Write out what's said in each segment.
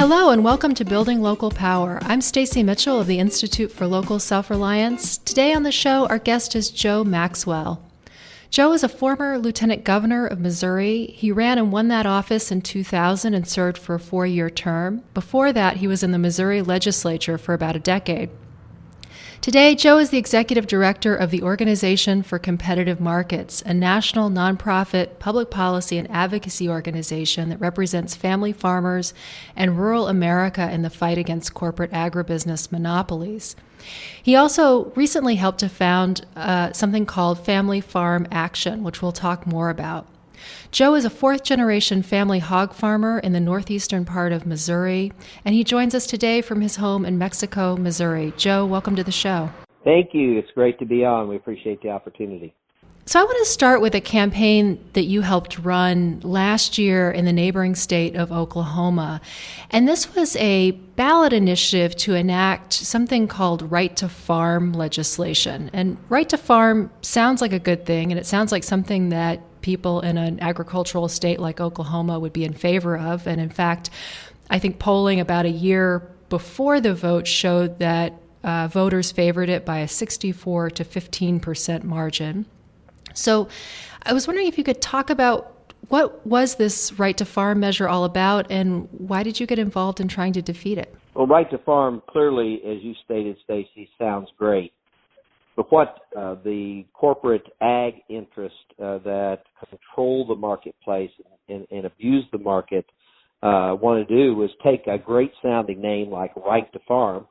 Hello and welcome to Building Local Power. I'm Stacy Mitchell of the Institute for Local Self-Reliance. Today on the show, our guest is Joe Maxwell. Joe is a former lieutenant governor of Missouri. He ran and won that office in 2000 and served for a 4-year term. Before that, he was in the Missouri legislature for about a decade. Today, Joe is the executive director of the Organization for Competitive Markets, a national nonprofit public policy and advocacy organization that represents family farmers and rural America in the fight against corporate agribusiness monopolies. He also recently helped to found something called Family Farm Action, which we'll talk more about. Joe is a fourth-generation family hog farmer in the northeastern part of Missouri, and he joins us today from his home in Mexico, Missouri. Joe, welcome to the show. Thank you. It's great to be on. We appreciate the opportunity. So I want to start with a campaign that you helped run last year in the neighboring state of Oklahoma. And this was a ballot initiative to enact something called Right to Farm legislation. And Right to Farm sounds like a good thing, and it sounds like something that people in an agricultural state like Oklahoma would be in favor of. And in fact, I think polling about a year before the vote showed that voters favored it by a 64 to 15% margin. So I was wondering if you could talk about what was this Right to Farm measure all about, and why did you get involved in trying to defeat it? Well, Right to Farm clearly, as you stated, Stacy, sounds great. But what the corporate ag interests that control the marketplace and abuse the market want to do is take a great-sounding name like Right to Farm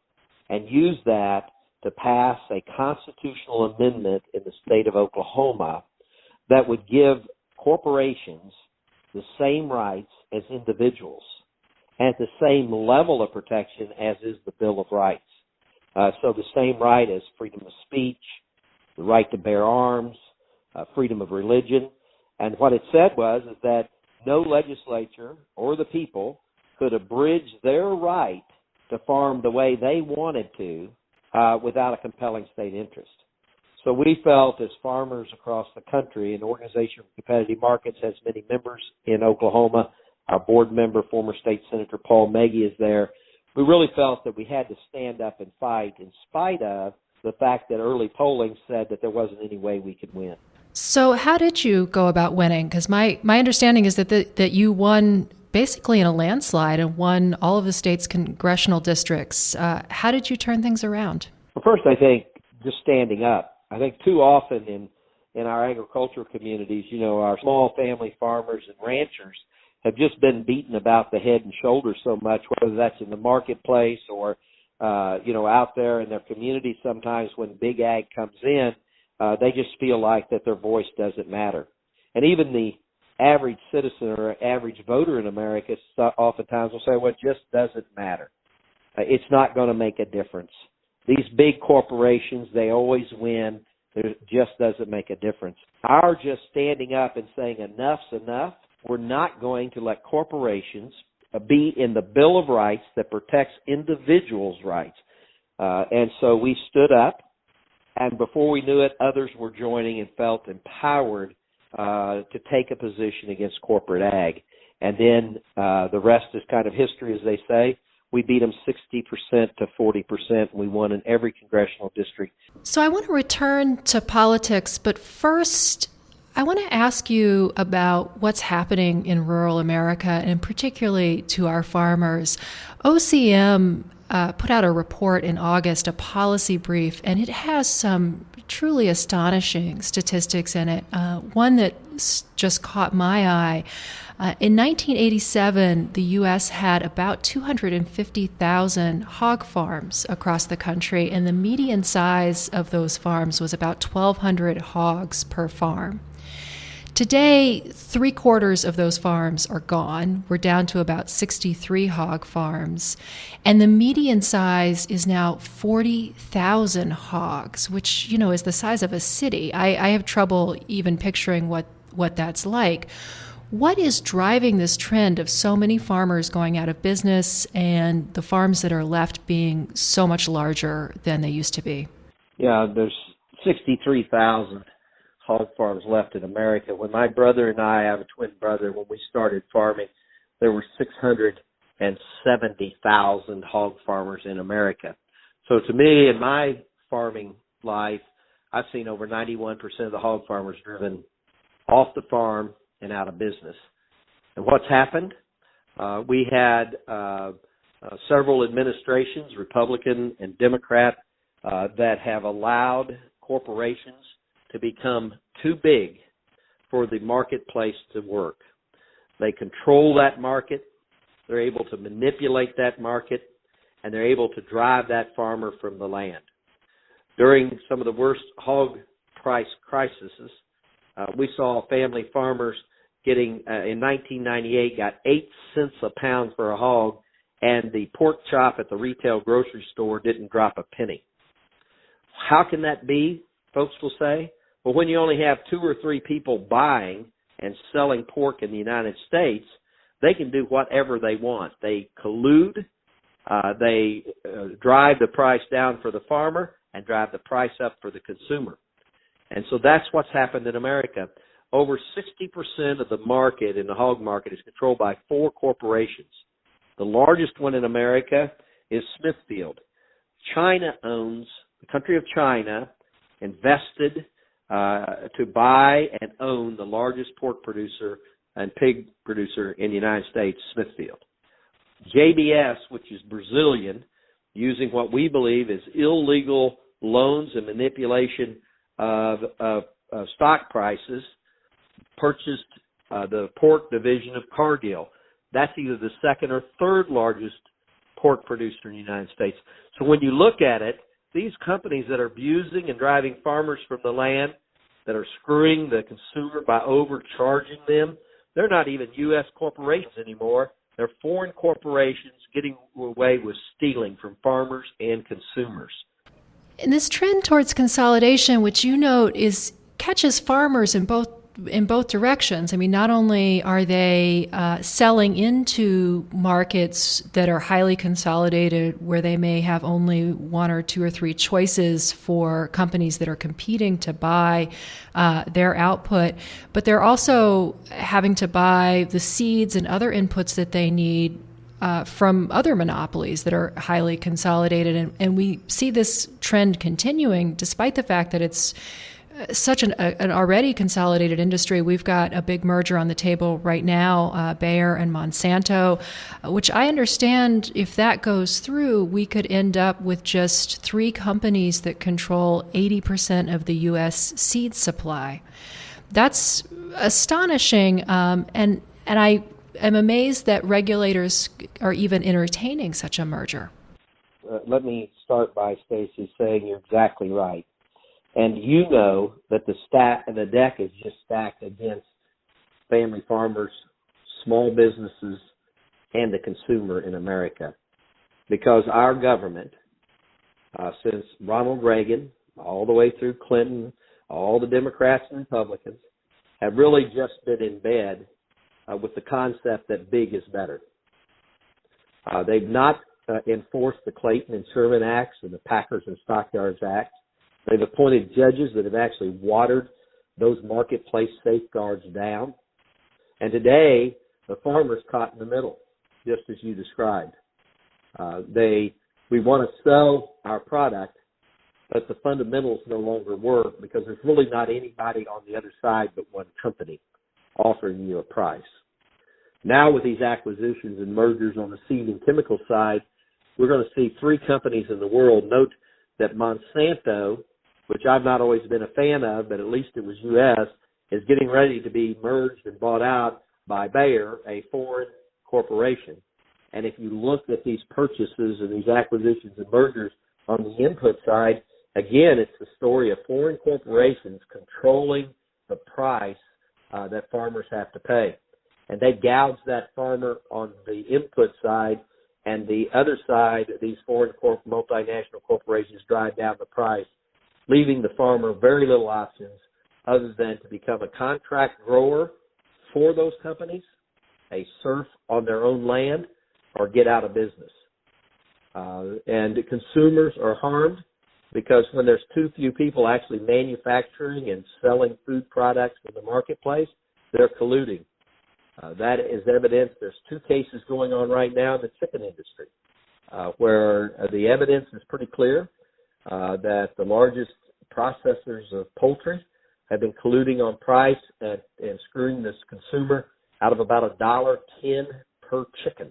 and use that to pass a constitutional amendment in the state of Oklahoma that would give corporations the same rights as individuals and at the same level of protection as is the Bill of Rights. So the same right as freedom of speech, the right to bear arms, freedom of religion. And what it said was is that no legislature or the people could abridge their right to farm the way they wanted to without a compelling state interest. So we felt as farmers across the country, an Organization for Competitive Markets has many members in Oklahoma. Our board member, former State Senator Paul Maggie, is there. We really felt that we had to stand up and fight in spite of the fact that early polling said that there wasn't any way we could win. So how did you go about winning? Because my understanding is that you won basically in a landslide and won all of the state's congressional districts. How did you turn things around? Well, first, I think just standing up. I think too often in our agricultural communities, our small family farmers and ranchers have just been beaten about the head and shoulders so much, whether that's in the marketplace or, out there in their community. Sometimes when big ag comes in, they just feel like that their voice doesn't matter. And even the average citizen or average voter in America oftentimes will say, well, it just doesn't matter. It's not going to make a difference. These big corporations, they always win. It just doesn't make a difference. Our just standing up and saying enough's enough. We're not going to let corporations be in the Bill of Rights that protects individuals' rights. And so we stood up, and before we knew it, others were joining and felt empowered to take a position against corporate ag. And then the rest is kind of history, as they say. We beat them 60% to 40%, and we won in every congressional district. So I want to return to politics, but first, I want to ask you about what's happening in rural America, and particularly to our farmers. OCM put out a report in August, a policy brief, and it has some truly astonishing statistics in it. One that just caught my eye. In 1987, the U.S. had about 250,000 hog farms across the country, and the median size of those farms was about 1,200 hogs per farm. Today, 3/4 of those farms are gone. We're down to about 63 hog farms. And the median size is now 40,000 hogs, which, is the size of a city. I have trouble even picturing what that's like. What is driving this trend of so many farmers going out of business and the farms that are left being so much larger than they used to be? Yeah, there's 63,000 hog farms left in America. When my brother and I have a twin brother, when we started farming, there were 670 70,000 hog farmers in America. So to me, in my farming life, I've seen over 91% of the hog farmers driven off the farm and out of business. And what's happened? We had several administrations, Republican and Democrat, that have allowed corporations to become too big for the marketplace to work. They control that market. They're able to manipulate that market, and they're able to drive that farmer from the land. During some of the worst hog price crises, we saw family farmers getting, in 1998, got 8 cents a pound for a hog, and the pork chop at the retail grocery store didn't drop a penny. How can that be, folks will say? Well, when you only have 2 or 3 people buying and selling pork in the United States, they can do whatever they want. They collude, they drive the price down for the farmer and drive the price up for the consumer. And so that's what's happened in America. Over 60% of the market in the hog market is controlled by 4 corporations. The largest one in America is Smithfield. China owns, the country of China invested to buy and own the largest pork producer and pig producer in the United States, Smithfield. JBS, which is Brazilian, using what we believe is illegal loans and manipulation of stock prices, purchased the pork division of Cargill. That's either the second or third largest pork producer in the United States. So when you look at it, these companies that are abusing and driving farmers from the land, that are screwing the consumer by overcharging them, they're not even U.S. corporations anymore. They're foreign corporations getting away with stealing from farmers and consumers. And this trend towards consolidation, which you note, catches farmers in both directions. I mean, not only are they selling into markets that are highly consolidated, where they may have only 1 or 2 or 3 choices for companies that are competing to buy their output, but they're also having to buy the seeds and other inputs that they need from other monopolies that are highly consolidated. And we see this trend continuing despite the fact that it's such an already consolidated industry. We've got a big merger on the table right now, Bayer and Monsanto, which I understand if that goes through, we could end up with just 3 companies that control 80% of the U.S. seed supply. That's astonishing, and I am amazed that regulators are even entertaining such a merger. Let me start by, Stacy, saying you're exactly right. And you know that the deck is just stacked against family farmers, small businesses, and the consumer in America. Because our government, since Ronald Reagan, all the way through Clinton, all the Democrats and Republicans, have really just been in bed with the concept that big is better. They've not enforced the Clayton and Sherman Acts and the Packers and Stockyards Act. They've appointed judges that have actually watered those marketplace safeguards down. And today, the farmer's caught in the middle, just as you described. We want to sell our product, but the fundamentals no longer work because there's really not anybody on the other side but one company offering you a price. Now with these acquisitions and mergers on the seed and chemical side, we're going to see 3 companies in the world. Note that Monsanto, which I've not always been a fan of, but at least it was U.S., is getting ready to be merged and bought out by Bayer, a foreign corporation. And if you look at these purchases and these acquisitions and mergers on the input side, again, it's the story of foreign corporations controlling the price that farmers have to pay. And they gouge that farmer on the input side, and the other side, these foreign multinational corporations drive down the price, leaving the farmer very little options other than to become a contract grower for those companies, a serf on their own land, or get out of business. And the consumers are harmed because when there's too few people actually manufacturing and selling food products in the marketplace, they're colluding. That is evidence. There's 2 cases going on right now in the chicken industry where the evidence is pretty clear that the largest processors of poultry have been colluding on price and screwing this consumer out of about $1.10 per chicken.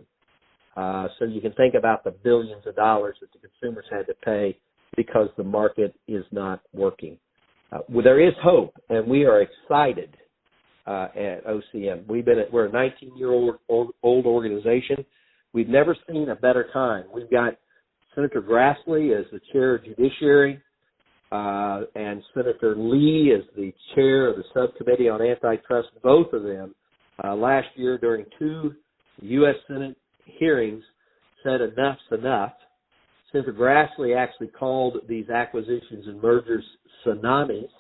So you can think about the billions of dollars that the consumers had to pay because the market is not working. Well, there is hope, and we are excited at OCM. We're a 19-year-old organization. We've never seen a better time. We've got Senator Grassley as the chair of Judiciary, and Senator Lee as the chair of the subcommittee on antitrust. Both of them last year during 2 U.S. Senate hearings said enough's enough. Senator Grassley actually called these acquisitions and mergers tsunamis.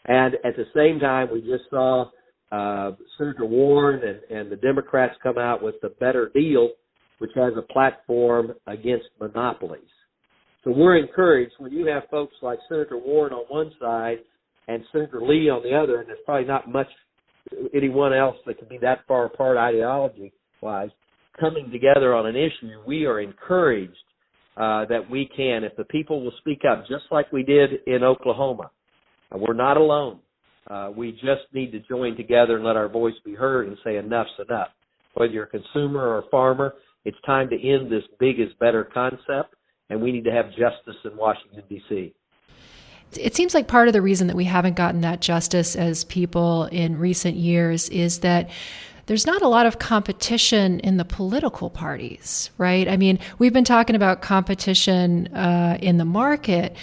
And at the same time, we just saw Senator Warren and the Democrats come out with the Better Deal, which has a platform against monopolies. So we're encouraged when you have folks like Senator Warren on one side and Senator Lee on the other, and there's probably not much anyone else that can be that far apart ideology-wise, coming together on an issue. We are encouraged that we can, if the people will speak up, just like we did in Oklahoma. We're not alone. We just need to join together and let our voice be heard and say enough's enough. Whether you're a consumer or a farmer, it's time to end this big is better concept, and we need to have justice in Washington, D.C. It seems like part of the reason that we haven't gotten that justice as people in recent years is that there's not a lot of competition in the political parties, right? I mean, we've been talking about competition in the market,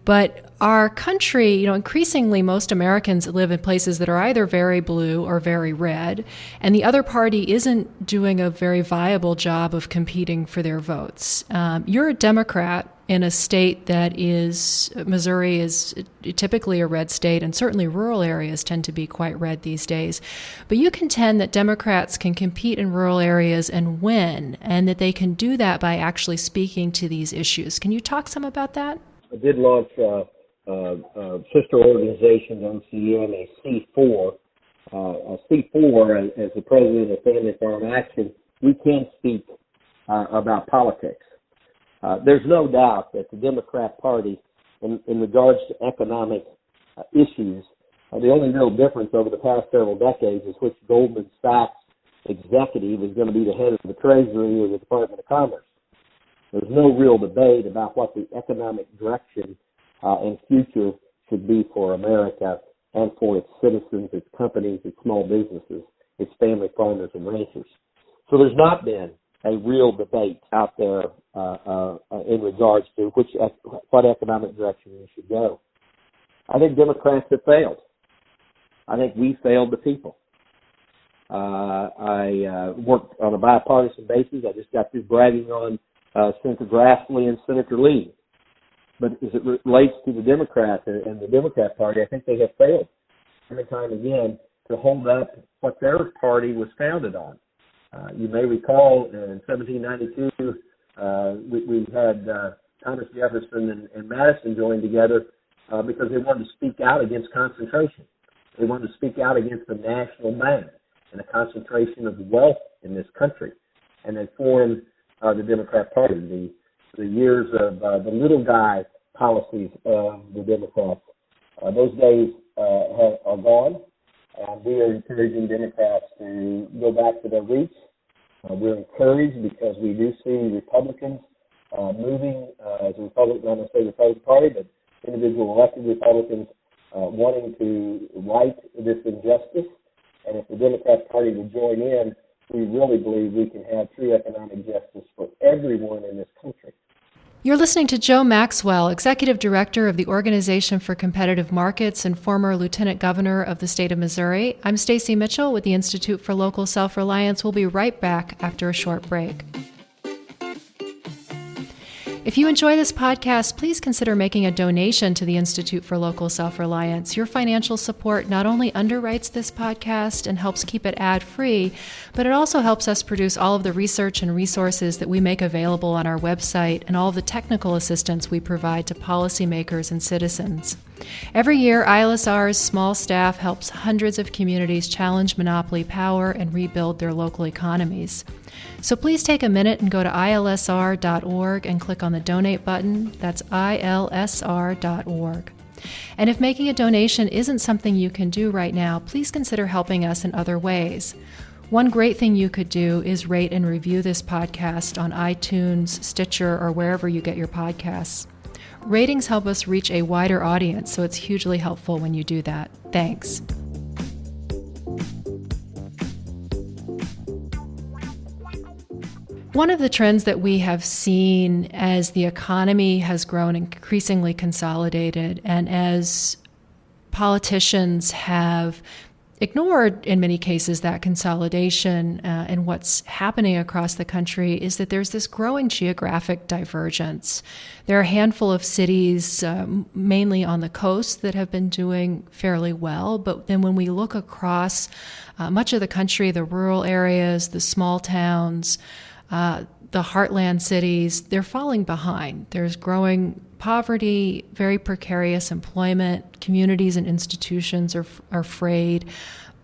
but our country, increasingly most Americans live in places that are either very blue or very red, and the other party isn't doing a very viable job of competing for their votes. You're a Democrat in a state that is, Missouri is typically a red state, and certainly rural areas tend to be quite red these days. But you contend that Democrats can compete in rural areas and win, and that they can do that by actually speaking to these issues. Can you talk some about that? I did launch sister organization, OCM, a C4. A C4, as the president of Family Farm Action, we can speak about politics. There's no doubt that the Democrat Party, in regards to economic issues, the only real difference over the past several decades is which Goldman Sachs executive is going to be the head of the Treasury or the Department of Commerce. There's no real debate about what the economic direction and future should be for America and for its citizens, its companies, its small businesses, its family farmers and ranchers. So there's not been a real debate out there in regards to what economic direction we should go. I think Democrats have failed. I think we failed the people. I worked on a bipartisan basis. I just got through bragging on Senator Grassley and Senator Lee. But as it relates to the Democrats and the Democrat Party, I think they have failed time and time again to hold up what their party was founded on. You may recall in 1792, we had Thomas Jefferson and Madison joined together because they wanted to speak out against concentration. They wanted to speak out against the national bank and the concentration of wealth in this country. And they formed the Democrat Party, the years of the little guy policies of the Democrats. Those days are gone, and we are encouraging Democrats to go back to their roots. We're encouraged because we do see Republicans moving as a Republican, not necessarily the Republican Party, but individual elected Republicans wanting to right this injustice. And if the Democrat Party will join in, we really believe we can have true economic justice for everyone in this country. You're listening to Joe Maxwell, Executive Director of the Organization for Competitive Markets and former Lieutenant Governor of the state of Missouri. I'm Stacy Mitchell with the Institute for Local Self-Reliance. We'll be right back after a short break. If you enjoy this podcast, please consider making a donation to the Institute for Local Self-Reliance. Your financial support not only underwrites this podcast and helps keep it ad-free, but it also helps us produce all of the research and resources that we make available on our website and all of the technical assistance we provide to policymakers and citizens. Every year, ILSR's small staff helps hundreds of communities challenge monopoly power and rebuild their local economies. So please take a minute and go to ilsr.org and click on the donate button. That's ilsr.org. And if making a donation isn't something you can do right now, please consider helping us in other ways. One great thing you could do is rate and review this podcast on iTunes, Stitcher, or wherever you get your podcasts. Ratings help us reach a wider audience, so it's hugely helpful when you do that. Thanks. One of the trends that we have seen as the economy has grown increasingly consolidated and as politicians have ignored, in many cases, that consolidation and what's happening across the country is that there's this growing geographic divergence. There are a handful of cities, mainly on the coast, that have been doing fairly well. But then when we look across much of the country, the rural areas, the small towns, the heartland cities, they're falling behind. There's growing poverty, very precarious employment, communities and institutions are frayed,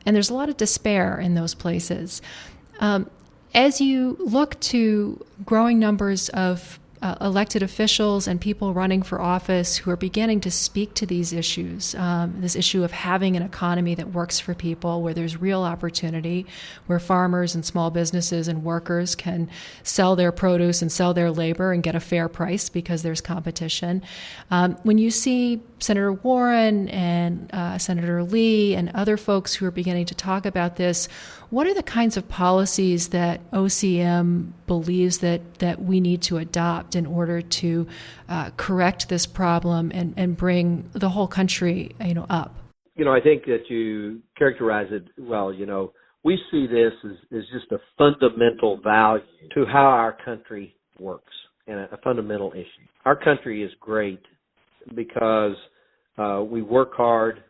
and there's a lot of despair in those places. As you look to growing numbers of elected officials and people running for office who are beginning to speak to these issues, this issue of having an economy that works for people, where there's real opportunity, where farmers and small businesses and workers can sell their produce and sell their labor and get a fair price because there's competition. When you see Senator Warren and Senator Lee and other folks who are beginning to talk about this, what are the kinds of policies that OCM believes that we need to adopt in order to correct this problem and bring the whole country, up? I think that you characterize it well. We see this as just a fundamental value to how our country works and a fundamental issue. Our country is great because we work hard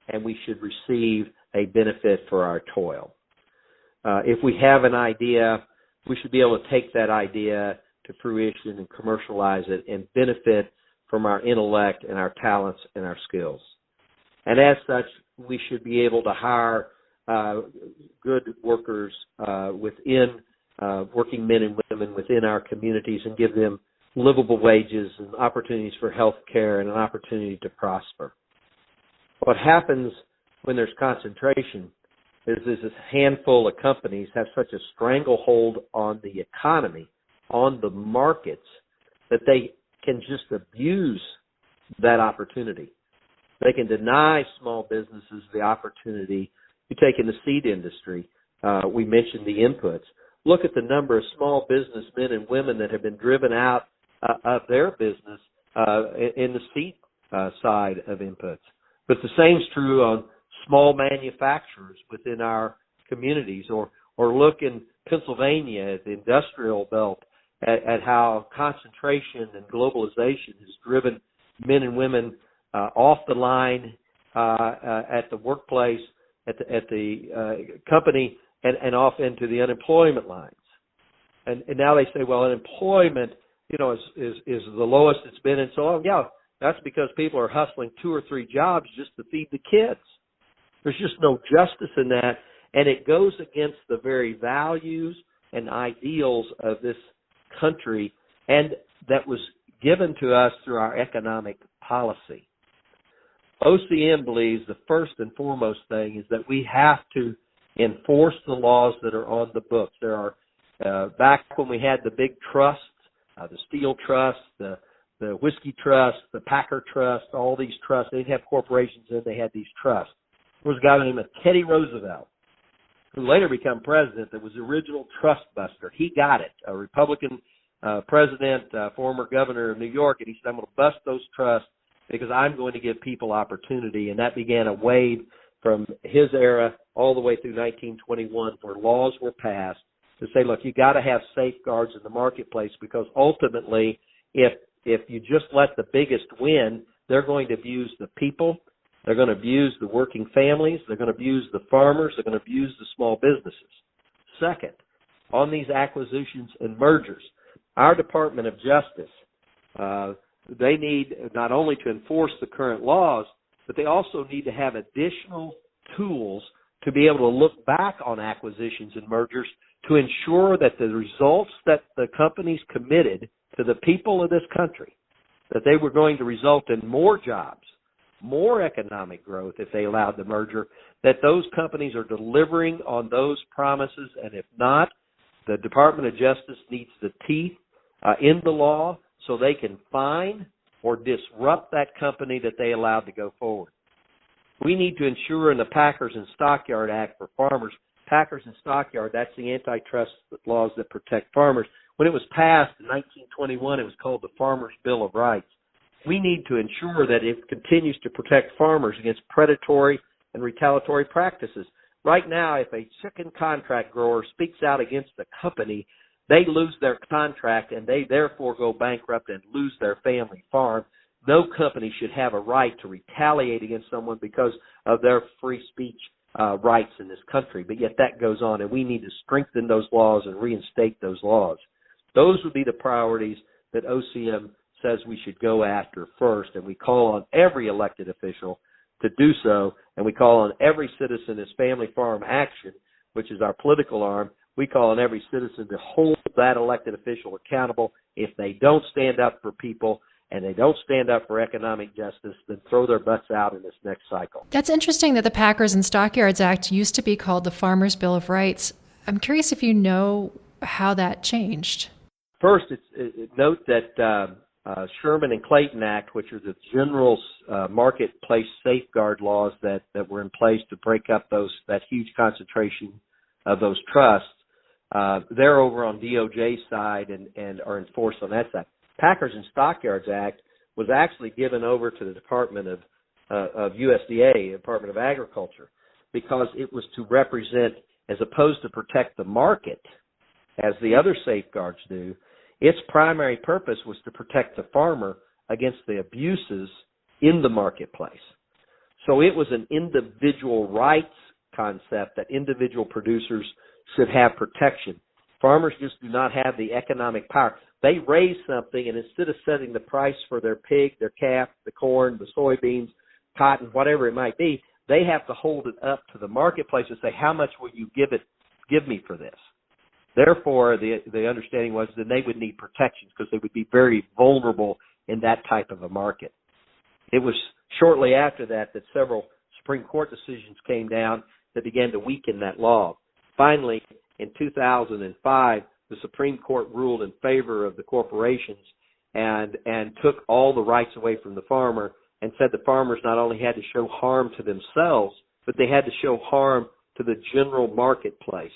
and we should receive a benefit for our toil. If we have an idea, we should be able to take that idea to fruition and commercialize it and benefit from our intellect and our talents and our skills. And as such, we should be able to hire good workers within working men and women within our communities and give them livable wages and opportunities for health care and an opportunity to prosper. What happens when there's concentration is this handful of companies have such a stranglehold on the economy, on the markets, that they can just abuse that opportunity. They can deny small businesses the opportunity. You take in the seed industry, we mentioned the inputs. Look at the number of small businessmen and women that have been driven out of their business in the seed side of inputs. But the same is true on small manufacturers within our communities, or look in Pennsylvania at the industrial belt at how concentration and globalization has driven men and women off the line at the workplace, at the company, and off into the unemployment lines. And now they say, well, unemployment, is the lowest it's been in so long. Yeah, that's because people are hustling 2 or 3 jobs just to feed the kids. There's just no justice in that, and it goes against the very values and ideals of this country, and that was given to us through our economic policy. OCM believes the first and foremost thing is that we have to enforce the laws that are on the books. There are, back when we had the big trusts, the Steel Trust, the Whiskey Trust, the Packer Trust, all these trusts, they didn't have corporations in, they had these trusts. There was a guy named Teddy Roosevelt, who later became president, that was the original trust buster. He got it, a Republican president, former governor of New York, and he said, I'm going to bust those trusts because I'm going to give people opportunity. And that began a wave from his era all the way through 1921 where laws were passed to say, look, you got to have safeguards in the marketplace, because ultimately if you just let the biggest win, they're going to abuse the people. They're going to abuse the working families. They're going to abuse the farmers. They're going to abuse the small businesses. Second, on these acquisitions and mergers, our Department of Justice they need not only to enforce the current laws, but they also need to have additional tools to be able to look back on acquisitions and mergers to ensure that the results that the companies committed to the people of this country, that they were going to result in more jobs, more economic growth if they allowed the merger, that those companies are delivering on those promises. And if not, the Department of Justice needs the teeth in the law so they can fine or disrupt that company that they allowed to go forward. We need to ensure in the Packers and Stockyard Act for farmers, Packers and Stockyard, that's the antitrust laws that protect farmers. When it was passed in 1921, it was called the Farmers' Bill of Rights. We need to ensure that it continues to protect farmers against predatory and retaliatory practices. Right now, if a chicken contract grower speaks out against the company, they lose their contract and they therefore go bankrupt and lose their family farm. No company should have a right to retaliate against someone because of their free speech rights in this country. But yet that goes on, and we need to strengthen those laws and reinstate those laws. Those would be the priorities that OCM says we should go after first, and we call on every elected official to do so, and we call on every citizen as Family Farm Action, which is our political arm. We call on every citizen to hold that elected official accountable. If they don't stand up for people and they don't stand up for economic justice, then throw their butts out in this next cycle. That's interesting that the Packers and Stockyards Act used to be called the Farmers' Bill of Rights. I'm curious if you know how that changed. First, note that Sherman and Clayton Act, which are the general marketplace safeguard laws that were in place to break up that huge concentration of those trusts, they're over on DOJ's side and are enforced on that side. Packers and Stockyards Act was actually given over to the Department of USDA, Department of Agriculture, because it was to represent, as opposed to protect the market, as the other safeguards do, its primary purpose was to protect the farmer against the abuses in the marketplace. So it was an individual rights concept that individual producers should have protection. Farmers just do not have the economic power. They raise something, and instead of setting the price for their pig, their calf, the corn, the soybeans, cotton, whatever it might be, they have to hold it up to the marketplace and say, how much will you give me for this? Therefore, the understanding was that they would need protections because they would be very vulnerable in that type of a market. It was shortly after that several Supreme Court decisions came down that began to weaken that law. Finally, in 2005, the Supreme Court ruled in favor of the corporations and took all the rights away from the farmer and said the farmers not only had to show harm to themselves, but they had to show harm to the general marketplace.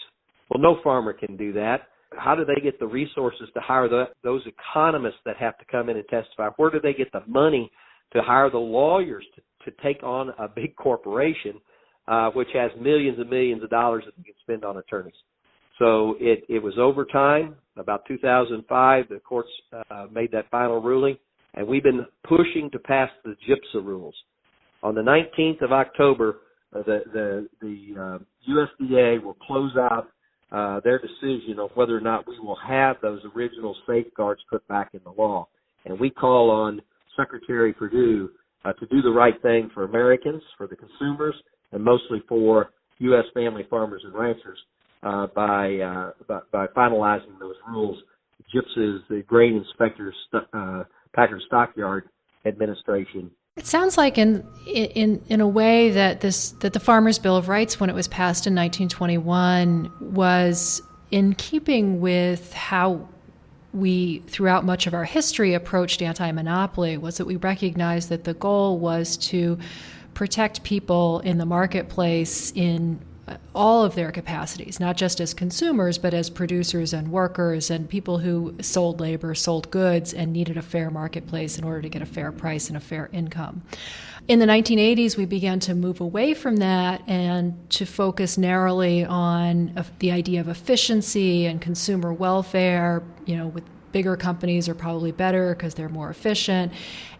Well, no farmer can do that. How do they get the resources to hire those economists that have to come in and testify? Where do they get the money to hire the lawyers to take on a big corporation, which has millions and millions of dollars that they can spend on attorneys? So it was over time. About 2005, the courts made that final ruling, and we've been pushing to pass the GIPSA rules. On the 19th of October, the USDA will close out their decision on whether or not we will have those original safeguards put back in the law. And we call on Secretary Perdue to do the right thing for Americans, for the consumers, and mostly for U.S. family farmers and ranchers by finalizing those rules. GIPSA is the Grain Inspectors Packard Stockyard Administration. It sounds like in a way that the Farmers' Bill of Rights, when it was passed in 1921, was in keeping with how we, throughout much of our history, approached anti-monopoly, was that we recognized that the goal was to protect people in the marketplace in all of their capacities, not just as consumers, but as producers and workers and people who sold labor, sold goods, and needed a fair marketplace in order to get a fair price and a fair income. In the 1980s, we began to move away from that and to focus narrowly on the idea of efficiency and consumer welfare, with bigger companies are probably better because they're more efficient.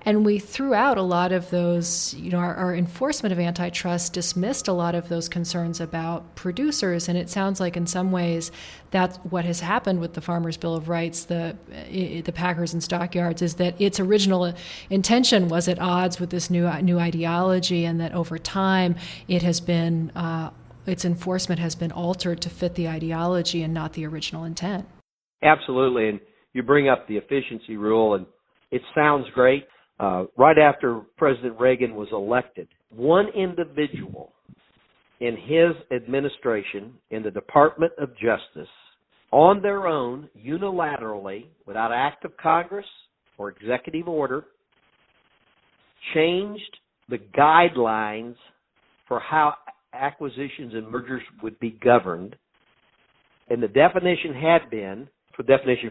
And we threw out a lot of those, our enforcement of antitrust dismissed a lot of those concerns about producers. And it sounds like in some ways that's what has happened with the Farmers' Bill of Rights, the packers and stockyards, is that its original intention was at odds with this new ideology, and that over time it has been, its enforcement has been altered to fit the ideology and not the original intent. Absolutely. And you bring up the efficiency rule, and it sounds great. Right after President Reagan was elected, one individual in his administration in the Department of Justice, on their own, unilaterally, without act of Congress or executive order, changed the guidelines for how acquisitions and mergers would be governed. And the definition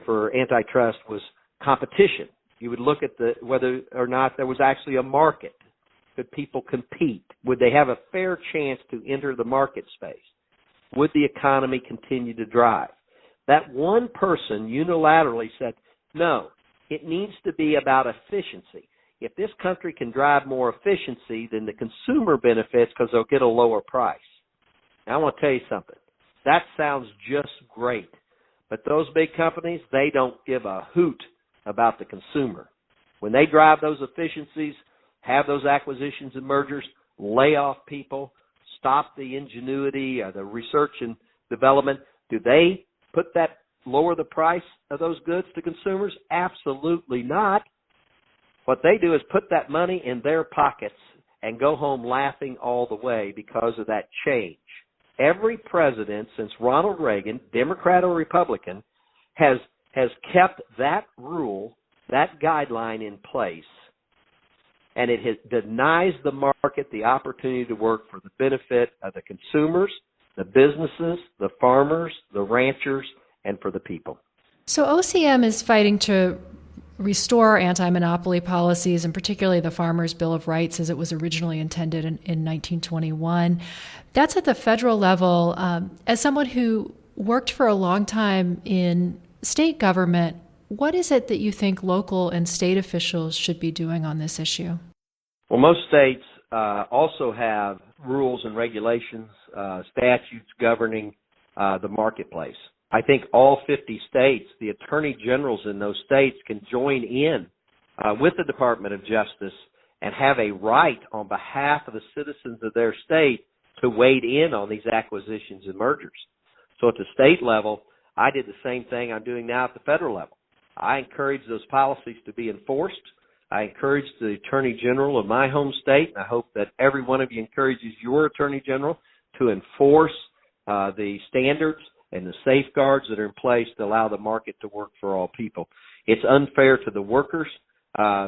for antitrust was competition. You would look at whether or not there was actually a market. Could people compete? Would they have a fair chance to enter the market space? Would the economy continue to drive? That one person unilaterally said, no, it needs to be about efficiency. If this country can drive more efficiency, then the consumer benefits because they'll get a lower price. Now, I want to tell you something. That sounds just great. But those big companies, they don't give a hoot about the consumer. When they drive those efficiencies, have those acquisitions and mergers, lay off people, stop the ingenuity or the research and development, do they lower the price of those goods to consumers? Absolutely not. What they do is put that money in their pockets and go home laughing all the way because of that change. Every president since Ronald Reagan, Democrat or Republican, has kept that rule, that guideline in place, and it denies the market the opportunity to work for the benefit of the consumers, the businesses, the farmers, the ranchers, and for the people. So OCM is fighting to restore anti-monopoly policies, and particularly the Farmers' Bill of Rights as it was originally intended in 1921. That's at the federal level. As someone who worked for a long time in state government, what is it that you think local and state officials should be doing on this issue? Well, most states also have rules and regulations, statutes governing the marketplace. I think all 50 states, the attorney generals in those states can join in with the Department of Justice and have a right on behalf of the citizens of their state to wade in on these acquisitions and mergers. So at the state level, I did the same thing I'm doing now at the federal level. I encourage those policies to be enforced. I encourage the Attorney General of my home state, and I hope that every one of you encourages your Attorney General to enforce the standards and the safeguards that are in place to allow the market to work for all people. It's unfair to the workers.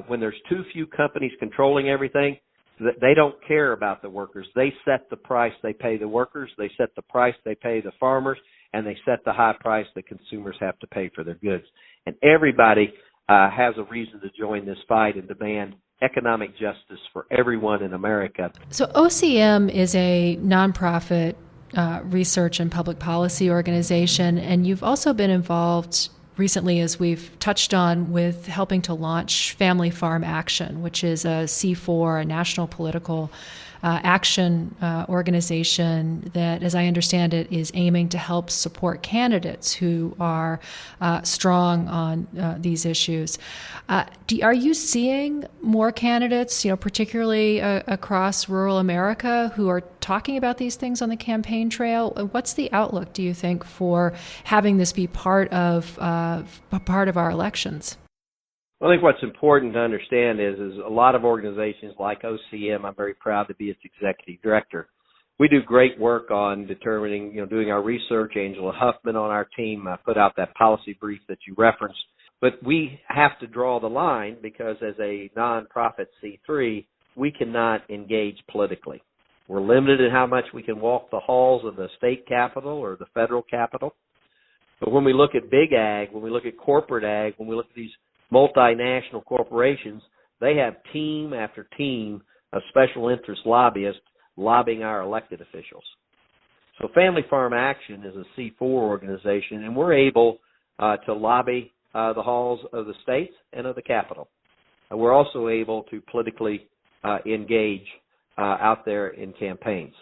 When there's too few companies controlling everything, they don't care about the workers. They set the price they pay the workers, they set the price they pay the farmers, and they set the high price that consumers have to pay for their goods. And everybody has a reason to join this fight and demand economic justice for everyone in America. So OCM is a nonprofit research and public policy organization, and you've also been involved recently, as we've touched on, with helping to launch Family Farm Action, which is a C4, a national political action organization that, as I understand it, is aiming to help support candidates who are strong on these issues. Are you seeing more candidates, particularly across rural America, who are talking about these things on the campaign trail? What's the outlook, do you think, for having this be part of our elections? Well, I think what's important to understand is a lot of organizations like OCM, I'm very proud to be its executive director. We do great work on determining, doing our research. Angela Huffman on our team put out that policy brief that you referenced. But we have to draw the line because as a nonprofit C3, we cannot engage politically. We're limited in how much we can walk the halls of the state capitol or the federal capitol. But when we look at big ag, when we look at corporate ag, when we look at these multinational corporations, they have team after team of special interest lobbyists lobbying our elected officials. So Family Farm Action is a C4 organization, and we're able to lobby the halls of the states and of the Capitol. We're also able to politically engage out there in campaigns.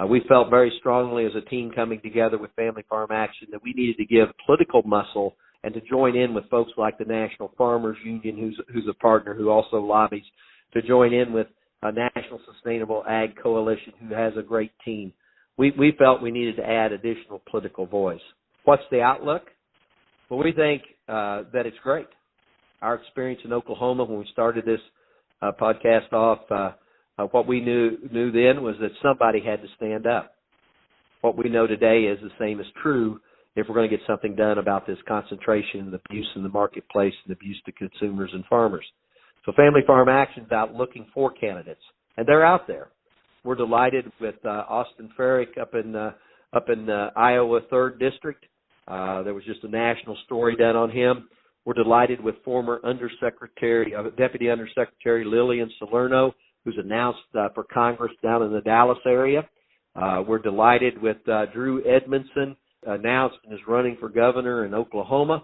We felt very strongly as a team coming together with Family Farm Action that we needed to give political muscle and to join in with folks like the National Farmers Union, who's a partner who also lobbies, to join in with a National Sustainable Ag Coalition who has a great team. We felt we needed to add additional political voice. What's the outlook? Well, we think that it's great. Our experience in Oklahoma when we started this podcast off, what we knew then was that somebody had to stand up. What we know today is the same is true if we're going to get something done about this concentration and abuse in the marketplace and abuse to consumers and farmers. So Family Farm Action's out looking for candidates, and they're out there. We're delighted with Austin Farrick up in Iowa 3rd District. There was just a national story done on him. We're delighted with former Deputy Undersecretary Lillian Salerno, who's announced for Congress down in the Dallas area. We're delighted with Drew Edmondson, announced and is running for governor in Oklahoma.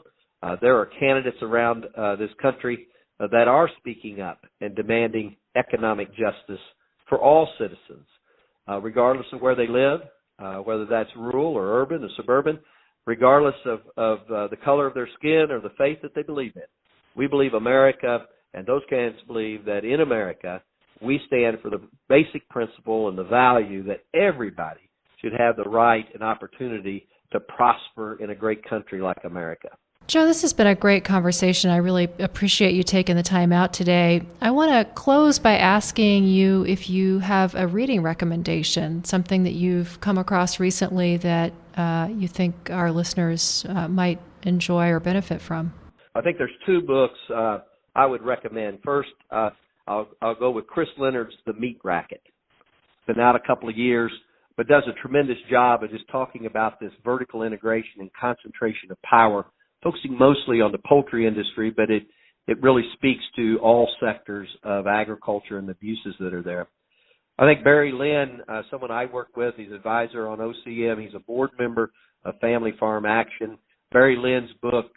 There are candidates around this country that are speaking up and demanding economic justice for all citizens, regardless of where they live, whether that's rural or urban or suburban, regardless of the color of their skin or the faith that they believe in. We believe America, and those candidates believe that in America, we stand for the basic principle and the value that everybody should have the right and opportunity to prosper in a great country like America. Joe, this has been a great conversation. I really appreciate you taking the time out today. I want to close by asking you if you have a reading recommendation, something that you've come across recently that you think our listeners might enjoy or benefit from. I think there's two books I would recommend. First, I'll go with Chris Leonard's The Meat Racket. It's been out a couple of years, but does a tremendous job of just talking about this vertical integration and concentration of power, focusing mostly on the poultry industry, but it really speaks to all sectors of agriculture and the abuses that are there. I think Barry Lynn, someone I work with, he's an advisor on OCM. He's a board member of Family Farm Action. Barry Lynn's book,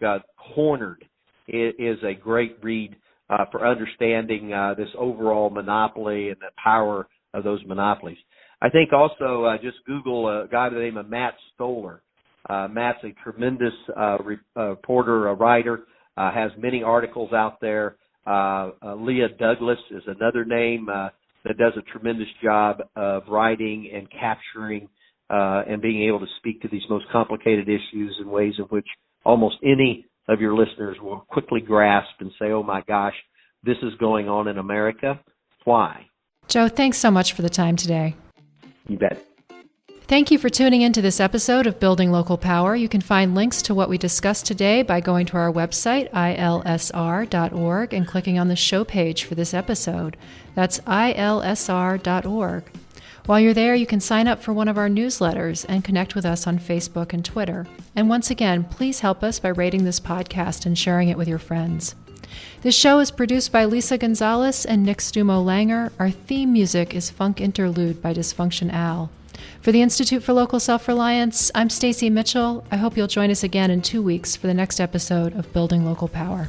Cornered, is a great read for understanding this overall monopoly and the power of those monopolies. I think also just Google a guy by the name of Matt Stoller. Matt's a tremendous reporter, a writer, has many articles out there. Leah Douglas is another name that does a tremendous job of writing and capturing and being able to speak to these most complicated issues in ways in which almost any of your listeners will quickly grasp and say, oh my gosh, this is going on in America. Why? Joe, thanks so much for the time today. You bet. Thank you for tuning in to this episode of Building Local Power. You can find links to what we discussed today by going to our website, ilsr.org, and clicking on the show page for this episode. That's ilsr.org. While you're there, you can sign up for one of our newsletters and connect with us on Facebook and Twitter. And once again, please help us by rating this podcast and sharing it with your friends. This show is produced by Lisa Gonzalez and Nick Stumo-Langer. Our theme music is Funk Interlude by Dysfunction Al. For the Institute for Local Self-Reliance, I'm Stacy Mitchell. I hope you'll join us again in 2 weeks for the next episode of Building Local Power.